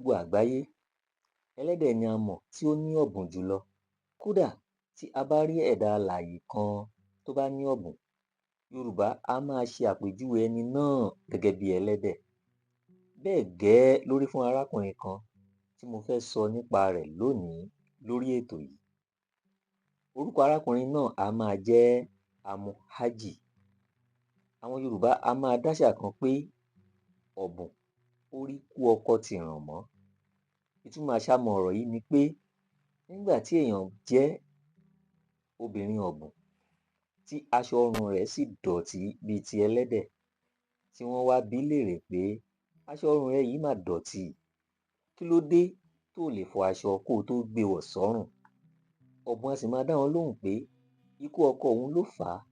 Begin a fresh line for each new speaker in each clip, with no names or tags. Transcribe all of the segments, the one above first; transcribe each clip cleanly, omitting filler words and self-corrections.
gbogbo àgbáyé, ẹlẹ́dẹ̀ ni a mọ̀ tí ó ní ọ̀bùn jùlọ. Kódà tí a bá rí ẹ̀dá alààyè kan tó bá ní ọ̀bùn, Yorùbá á máa ṣe àpèjúwe ẹni náà gẹ́gẹ́ bí ẹlẹ́dẹ̀. Bẹ́ẹ̀ gẹ́ẹ́ ló rí fún arákùnrin kan tí mo fẹ́ sọ nípa rẹ̀ lónìí lórí ètò yìí. Orúkọ arákùnrin náà á máa jẹ́ Amuhaji. Àwọn Yorùbá á máa dáṣà kan pé ọ̀bùn orí kú ọkọ tìràn mọ́. Ìtumọ̀ àṣàmọ̀ ọ̀rọ̀ yìí ni pé nígbà tí èèyàn jẹ́ obìnrin ọ̀bùn tí aṣọ ọrùn rẹ̀ sì dọ̀tí bíi ti ẹlẹ́dẹ̀, tí wọ́n wá bi í léèrè pé aṣọ ọrùn rẹ yìí mà dọ̀tí, kí ló dé tó lè fọ aṣọ kó o tó gbé wọ̀ sọ́rùn? Ọ̀bùn á sì máa dá wọn lóhùn pé ikú ọkọ òun ló fà á.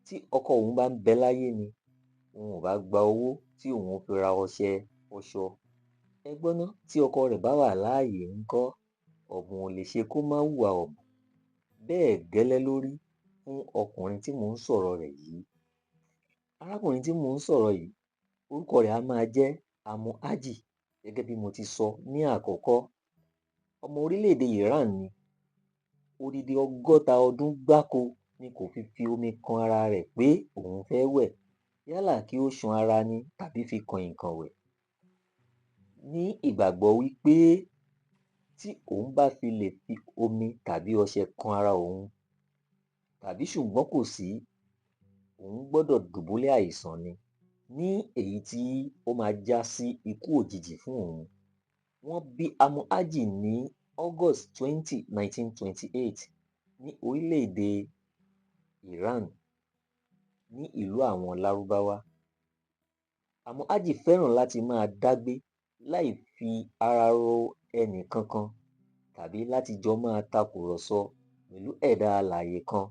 Tí ọkọ òun bá ń bẹ láyé ni òun ò bá gba owó tí òun fi ra ọṣẹ fọṣọ. Ẹ gbọ́ ná, tí ọkọ rẹ̀ bá wà láàyè ńkọ́? Ọ̀bùn ò lè ṣe kó má hùwà ọ̀bùn. Bẹ́ẹ̀ gẹ́lẹ́ ló rí fún ọkùnrin tí mò ń sọ̀rọ̀ rẹ̀ yìí. Arákùnrin tí mò ń sọ̀rọ̀ yìí, orúkọ rẹ̀ á máa jẹ́ Amuhaji gẹ́gẹ́ bí mo ti sọ ní àkọ́kọ́. Ọmọ orílẹ̀-èdè Iran ni. Odidi 60 ọdún gbáko ni kò fi omi kan ara rẹ̀ pé òun fẹ́ wẹ̀, yálà kí ó ṣan ara ni tàbí fi kànìnkàn wẹ̀. Ní ìgbàgbọ́ wípé tí òun bá fi lè fi omi tàbí ọṣẹ kan ara òun, tàbí ṣùgbọ́n kò sí, òun gbọ́dọ̀ dùbúlẹ̀ àìsàn ni, ní èyí tí ó máa já sí ikú òjijì fún òun. Wọ́n bí Amuhaji ní August 20, 1928 ní orílẹ̀-èdè Iran ní ìlú àwọn Lárúbáwá. Amuhaji fẹ́ràn láti máa dágbé láì fi ara ro ẹnì kankan tàbí láti jọ máa takùrọ̀sọ pẹ̀lú ẹ̀dá alààyè kan.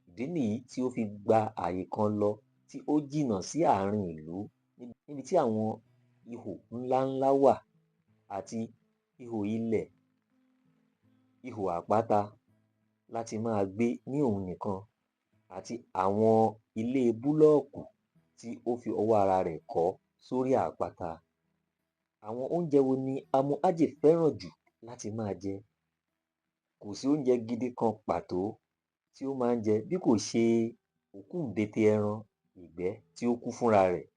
Ìdí nìyí tí ó fi gba ààyè kan lọ tí ó jìnnà sí àárín ìlú níbi tí àwọn ihò ńláńlá wà àti ihò ilẹ̀, ihò àpáta láti máa gbé ní òun nìkan àti àwọn ilé búlọ́ọ̀kù tí ó fi ọwọ́ ara rẹ̀ kọ́ sórí àpáta. Àwọn oúnjẹ wo ni Amuhaji fẹ́ràn jù láti máa jẹ? Kò sí oúnjẹ gidi kan pàtó tí ó máa ń jẹ bí kò ṣe òkúńbété ẹran ìgbẹ́ tí ó kú fúnra rẹ̀.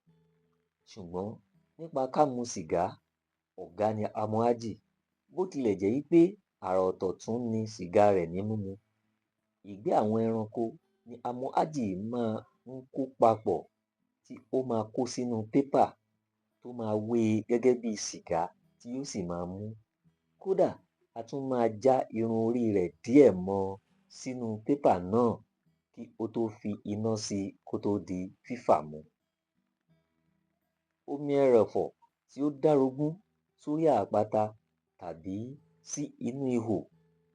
Ṣùgbọ́n nípa ká mu sìgá, ọ̀gá ni Amuhaji. Bó tilẹ̀ jẹ́ wípé àrà ọ̀tọ̀ tún ni sìgá rẹ̀ ní mímu. Ìgbẹ́ àwọn ẹranko ni Amuhaji máa ń kó papọ̀ tí ó máa kó sínú pépà tó máa wé e gẹ́gẹ́ bí sìgá tí yóò sì máa mú. Kódà a tún máa já irun orí rẹ̀ díẹ̀ mọ́ sínú pépà náà kí ó tó fi iná sí i kó tó di fífà mu. Omi ẹrọ̀fọ̀ tí ó dárogún sórí àpáta tàbí sí inú ihò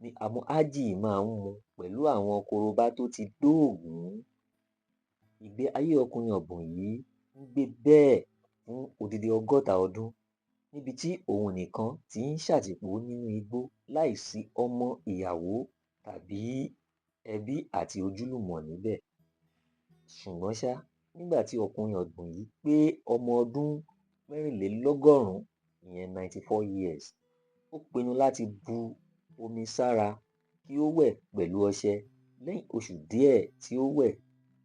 ni Amuhaji máa ń mu pẹ̀lú àwọn korobá tó ti dóògùn. Ìgbé ayé ọkùnrin ọ̀bùn yìí ń gbé bẹ́ẹ̀ fún odidi 60 ọdún níbi tí òun nìkan ti ń ṣàtìpó nínú igbó láìsí ọmọ, ìyàwó tàbí ẹbí àti ojúlùmọ̀ níbẹ̀. Ṣùgbọ́n ṣá, nígbà tí ọkùnrin ọ̀bùn yìí pé ọmọ ọdún 84, ìyẹn 94 years, ó pinnu láti bu omi sára kí ó wẹ̀ pẹ̀lú ọṣẹ. Lẹ́yìn oṣù díẹ̀ tí ó wẹ̀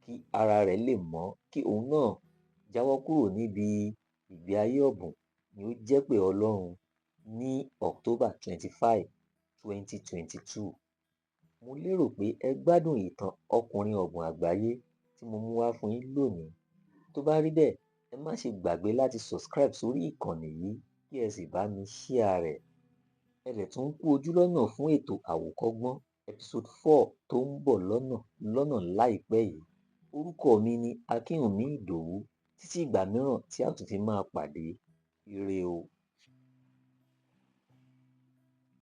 kí ara rẹ̀ lè mọ́ kí òun náà jáwọ́ kúrò níbi ìgbé ayé ọ̀bùn ni ó jẹ́pẹ̀ Ọlọ́run ní October 25, 2022. Mo lérò pé ẹ gbádùn ìtàn ọkùnrin ọ̀bùn àgbáyé tí mo mú wá fún yín lónìí. Tó bá rí bẹ́ẹ̀, ẹ má ṣe gbàgbé láti subscribe sórí ìkànnì yìí kí ẹ sì bá mi share rẹ̀. Ẹ dẹ̀ tún kú ojú lọ́nà fún ètò àwòkọ́gbọ́n episode 4 tó ń bọ̀ lọ́nà láìpẹ́ yìí. Orúkọ mi ni Akínwùmí Ìdòwú. Títí ìgbà mìíràn tí a tún fi máa pàdé. Ire o.